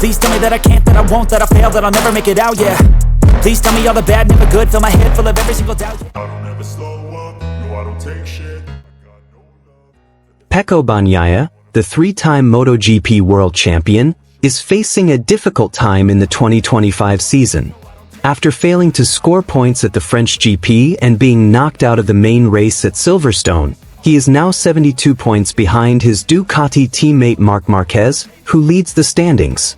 Please tell me that I can't, that I won't, that I fail, that I'll never make it out, yeah. Please tell me all the bad, never good, fill my head full of every single doubt, yeah. I don't ever slow up, no I don't take shit. Pecco Bagnaia, the three-time MotoGP world champion, is facing a difficult time in the 2025 season. After failing to score points at the French GP and being knocked out of the main race at Silverstone, he is now 72 points behind his Ducati teammate Marc Marquez, who leads the standings.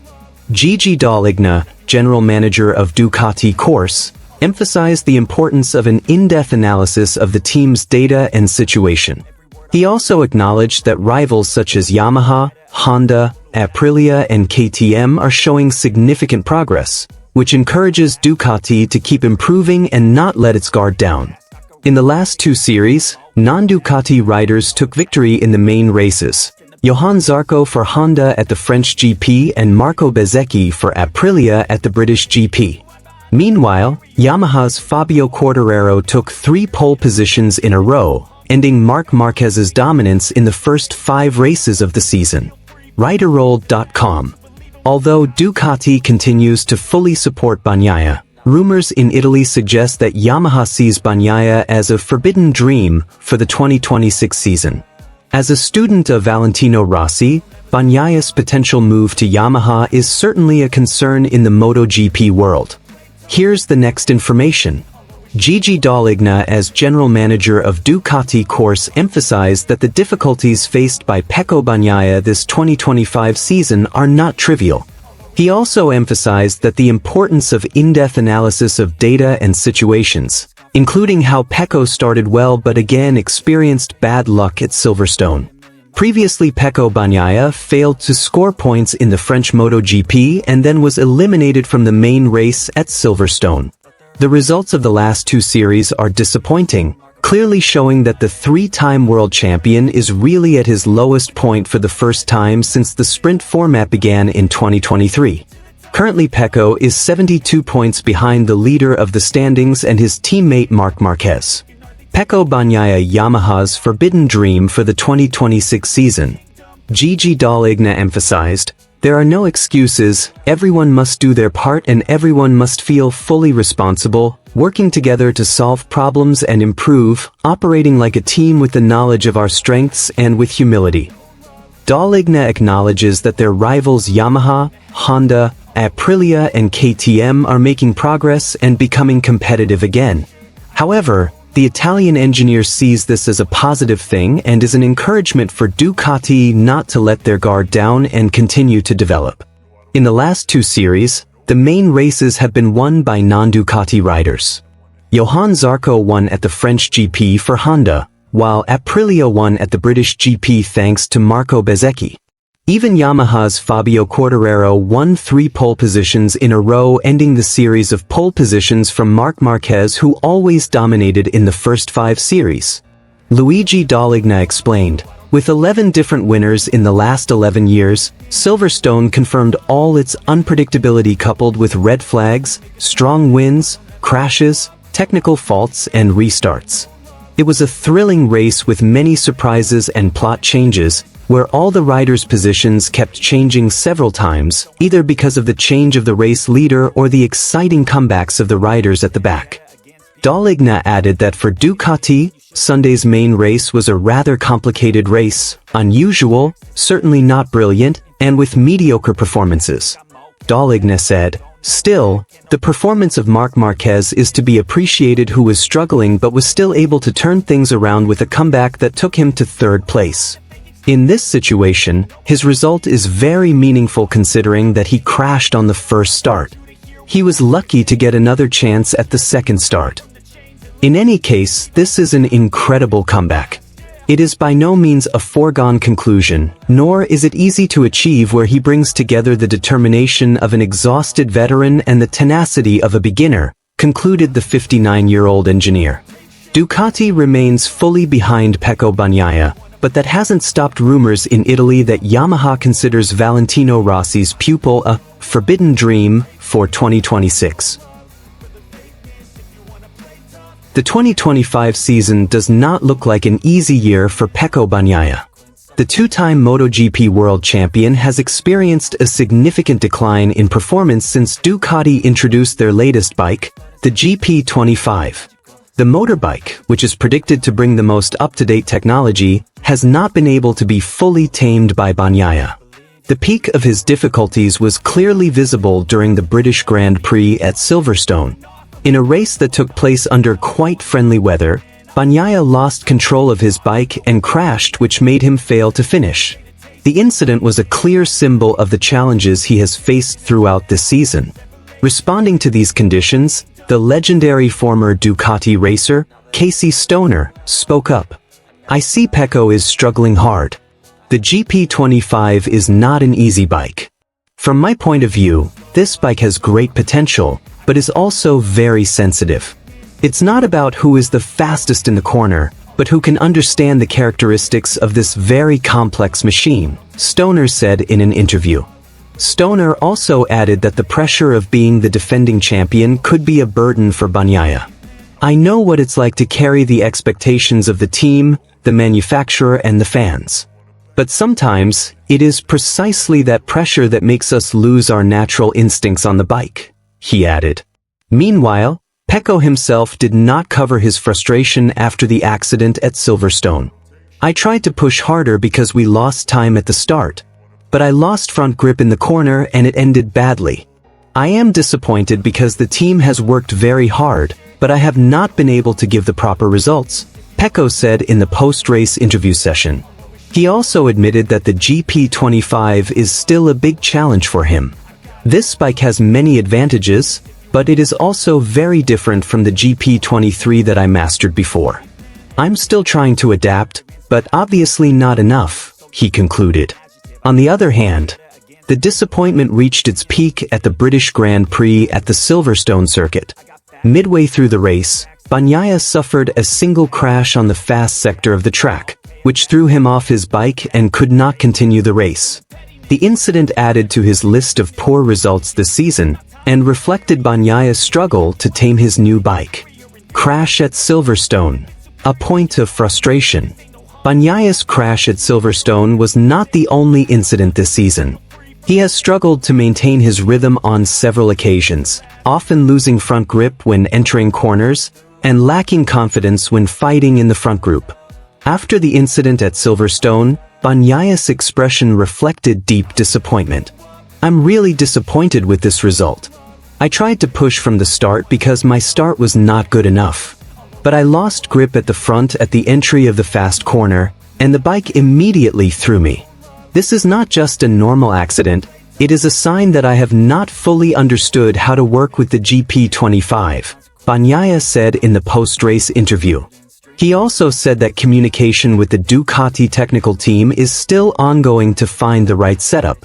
Gigi Dall'Igna, general manager of Ducati Course, emphasized the importance of an in-depth analysis of the team's data and situation. He also acknowledged that rivals such as Yamaha, Honda, Aprilia and KTM are showing significant progress, which encourages Ducati to keep improving and not let its guard down. In the last two series, non-Ducati riders took victory in the main races. Johann Zarco for Honda at the French GP and Marco Bezzecchi for Aprilia at the British GP. Meanwhile, Yamaha's Fabio Quartararo took 3 pole positions in a row, ending Marc Marquez's dominance in the first 5 races of the season. Riderroll.com. Although Ducati continues to fully support Bagnaia, rumors in Italy suggest that Yamaha sees Bagnaia as a forbidden dream for the 2026 season. As a student of Valentino Rossi, Bagnaia's potential move to Yamaha is certainly a concern in the MotoGP world. Here's the next information. Gigi Dall'Igna, as general manager of Ducati Course, emphasized that the difficulties faced by Pecco Bagnaia this 2025 season are not trivial. He also emphasized that the importance of in-depth analysis of data and situations, including how Pecco started well but again experienced bad luck at Silverstone. Previously, Pecco Bagnaia failed to score points in the French MotoGP and then was eliminated from the main race at Silverstone. The results of the last 2 series are disappointing, clearly showing that the 3-time world champion is really at his lowest point for the first time since the sprint format began in 2023. Currently, Pecco is 72 points behind the leader of the standings and his teammate Marc Marquez. Pecco Bagnaia, Yamaha's forbidden dream for the 2026 season. Gigi Dall'Igna emphasized, "There are no excuses, everyone must do their part and everyone must feel fully responsible, working together to solve problems and improve, operating like a team with the knowledge of our strengths and with humility." Dall'Igna acknowledges that their rivals Yamaha, Honda, Aprilia and KTM are making progress and becoming competitive again. However, the Italian engineer sees this as a positive thing and is an encouragement for Ducati not to let their guard down and continue to develop. In the last 2 series, the main races have been won by non-Ducati riders. Johann Zarco won at the French GP for Honda, while Aprilia won at the British GP thanks to Marco Bezzecchi. Even Yamaha's Fabio Quartararo won 3 pole positions in a row, ending the series of pole positions from Marc Marquez, who always dominated in the first 5 series. Luigi Dall'Igna explained, "With 11 different winners in the last 11 years, Silverstone confirmed all its unpredictability coupled with red flags, strong winds, crashes, technical faults and restarts. It was a thrilling race with many surprises and plot changes, where all the riders' positions kept changing several times, either because of the change of the race leader or the exciting comebacks of the riders at the back." Dall'Igna added that for Ducati, Sunday's main race was a rather complicated race, unusual, certainly not brilliant, and with mediocre performances. Dall'Igna said, "Still, the performance of Marc Marquez is to be appreciated, who was struggling but was still able to turn things around with a comeback that took him to 3rd place. In this situation, his result is very meaningful considering that he crashed on the first start. He was lucky to get another chance at the second start. In any case, this is an incredible comeback. It is by no means a foregone conclusion, nor is it easy to achieve, where he brings together the determination of an exhausted veteran and the tenacity of a beginner," concluded the 59-year-old engineer. Ducati remains fully behind Pecco Bagnaia, but that hasn't stopped rumors in Italy that Yamaha considers Valentino Rossi's pupil a forbidden dream for 2026. The 2025 season does not look like an easy year for Pecco Bagnaia. the two-time MotoGP world champion has experienced a significant decline in performance since Ducati introduced their latest bike, the GP25. The motorbike, which is predicted to bring the most up-to-date technology, has not been able to be fully tamed by Bagnaia. The peak of his difficulties was clearly visible during the British Grand Prix at Silverstone. In a race that took place under quite friendly weather, Bagnaia lost control of his bike and crashed, which made him fail to finish. The incident was a clear symbol of the challenges he has faced throughout this season. Responding to these conditions, the legendary former Ducati racer, Casey Stoner, spoke up. "I see Pecco is struggling hard. The GP25 is not an easy bike. From my point of view, this bike has great potential, but is also very sensitive. It's not about who is the fastest in the corner, but who can understand the characteristics of this very complex machine," Stoner said in an interview. Stoner also added that the pressure of being the defending champion could be a burden for Bagnaia. "I know what it's like to carry the expectations of the team, the manufacturer and the fans. But sometimes, it is precisely that pressure that makes us lose our natural instincts on the bike," he added. Meanwhile, Pecco himself did not cover his frustration after the accident at Silverstone. "I tried to push harder because we lost time at the start. But I lost front grip in the corner and it ended badly. I am disappointed because the team has worked very hard, but I have not been able to give the proper results," Pecco said in the post-race interview session. He also admitted that the GP25 is still a big challenge for him. "This bike has many advantages, but it is also very different from the GP23 that I mastered before. I'm still trying to adapt, but obviously not enough," he concluded. On the other hand, the disappointment reached its peak at the British Grand Prix at the Silverstone circuit. Midway through the race, Bagnaia suffered a single crash on the fast sector of the track, which threw him off his bike and could not continue the race. The incident added to his list of poor results this season, and reflected Bagnaia's struggle to tame his new bike. Crash at Silverstone. A point of frustration. Bagnaia's crash at Silverstone was not the only incident this season. He has struggled to maintain his rhythm on several occasions, often losing front grip when entering corners, and lacking confidence when fighting in the front group. After the incident at Silverstone, Bagnaia's expression reflected deep disappointment. "I'm really disappointed with this result. I tried to push from the start because my start was not good enough. But I lost grip at the front at the entry of the fast corner, and the bike immediately threw me. This is not just a normal accident, it is a sign that I have not fully understood how to work with the GP25, Bagnaia said in the post-race interview. He also said that communication with the Ducati technical team is still ongoing to find the right setup.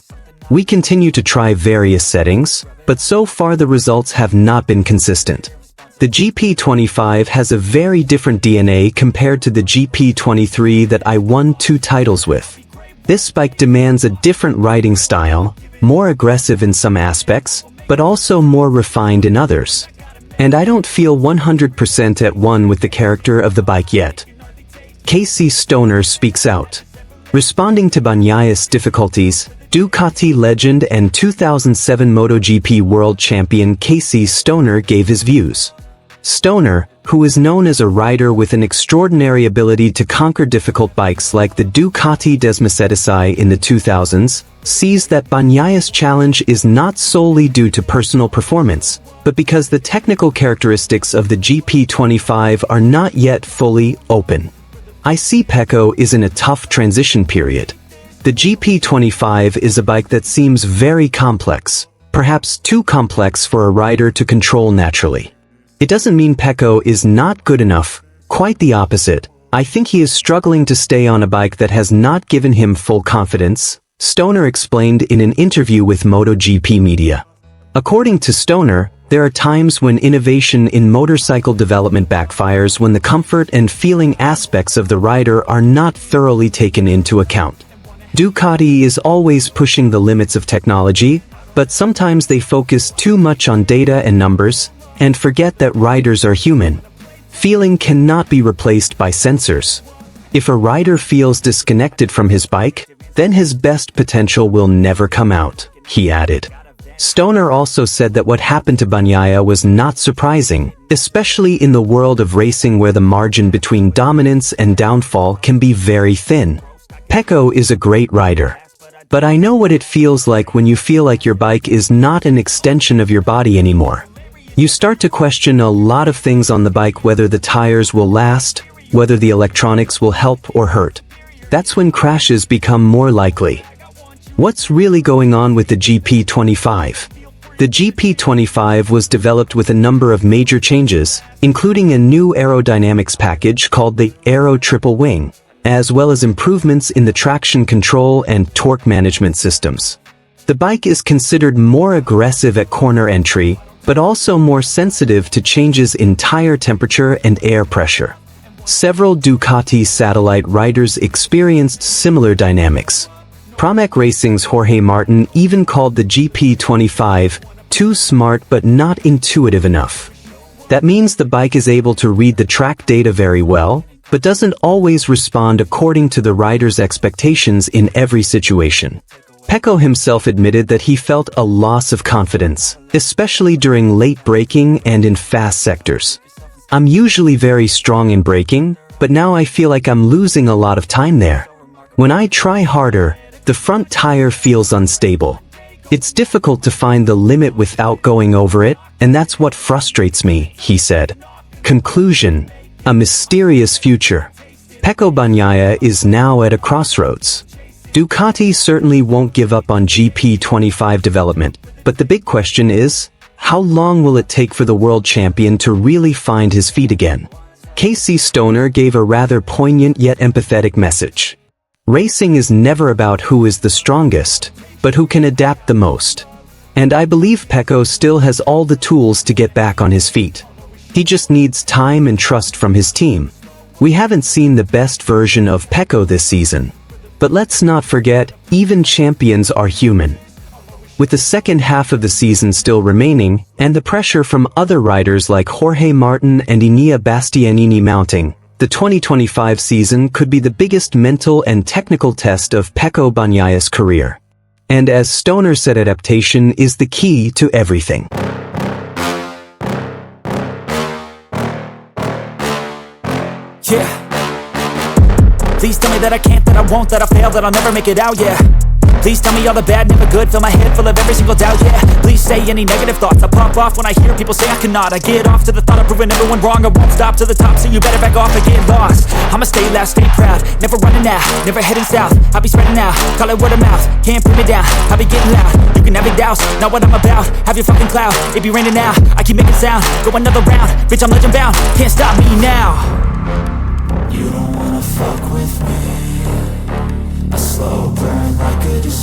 "We continue to try various settings, but so far the results have not been consistent. The GP25 has a very different DNA compared to the GP23 that I won 2 titles with. This bike demands a different riding style, more aggressive in some aspects, but also more refined in others. And I don't feel 100% at one with the character of the bike yet." Casey Stoner speaks out. Responding to Bagnaia's difficulties, Ducati legend and 2007 MotoGP world champion Casey Stoner gave his views. Stoner, who is known as a rider with an extraordinary ability to conquer difficult bikes like the Ducati Desmosedici in the 2000s, sees that Bagnaia's challenge is not solely due to personal performance, but because the technical characteristics of the GP25 are not yet fully open. "I see Pecco is in a tough transition period. The GP25 is a bike that seems very complex, perhaps too complex for a rider to control naturally. It doesn't mean Pecco is not good enough, quite the opposite. I think he is struggling to stay on a bike that has not given him full confidence," Stoner explained in an interview with MotoGP Media. According to Stoner, there are times when innovation in motorcycle development backfires when the comfort and feeling aspects of the rider are not thoroughly taken into account. Ducati is always pushing the limits of technology, but sometimes they focus too much on data and numbers, and forget that riders are human. Feeling cannot be replaced by sensors. If a rider feels disconnected from his bike, then his best potential will never come out, he added. Stoner also said that what happened to Bagnaia was not surprising, especially in the world of racing where the margin between dominance and downfall can be very thin. Pecco is a great rider. But I know what it feels like when you feel like your bike is not an extension of your body anymore. You start to question a lot of things on the bike, whether the tires will last, whether the electronics will help or hurt. That's when crashes become more likely. What's really going on with the GP25? The GP25 was developed with a number of major changes, including a new aerodynamics package called the Aero Triple Wing, as well as improvements in the traction control and torque management systems. The bike is considered more aggressive at corner entry, but also more sensitive to changes in tire temperature and air pressure. Several Ducati satellite riders experienced similar dynamics. Pramac Racing's Jorge Martin even called the GP25 too smart but not intuitive enough. That means the bike is able to read the track data very well, but doesn't always respond according to the rider's expectations in every situation. Pecco himself admitted that he felt a loss of confidence, especially during late braking and in fast sectors. I'm usually very strong in braking, but now I feel like I'm losing a lot of time there. When I try harder, the front tire feels unstable. It's difficult to find the limit without going over it, and that's what frustrates me, he said. Conclusion: a mysterious future. Pecco Bagnaia is now at a crossroads. Ducati certainly won't give up on GP25 development, but the big question is, how long will it take for the world champion to really find his feet again? Casey Stoner gave a rather poignant yet empathetic message. Racing is never about who is the strongest, but who can adapt the most. And I believe Pecco still has all the tools to get back on his feet. He just needs time and trust from his team. We haven't seen the best version of Pecco this season. But let's not forget, even champions are human. With the second half of the season still remaining, and the pressure from other riders like Jorge Martin and Enea Bastianini mounting, the 2025 season could be the biggest mental and technical test of Pecco Bagnaia's career. And as Stoner said, adaptation is the key to everything. Yeah. Please tell me that I can't, that I won't, that I fail, that I'll never make it out, yeah. Please tell me all the bad, never good, fill my head full of every single doubt, yeah. Please say any negative thoughts, I pop off when I hear people say I cannot. I get off to the thought of proving everyone wrong, I won't stop to the top, so you better back off and get lost. I'ma stay loud, stay proud, never running out, never heading south. I'll be spreading out, call it word of mouth, can't put me down, I'll be getting loud. You can have your doubts, not what I'm about, have your fucking clout, it be raining now, I keep making sound, go another round, bitch I'm legend bound, can't stop me now. You don't wanna fuck with me, a slow burn like a disease.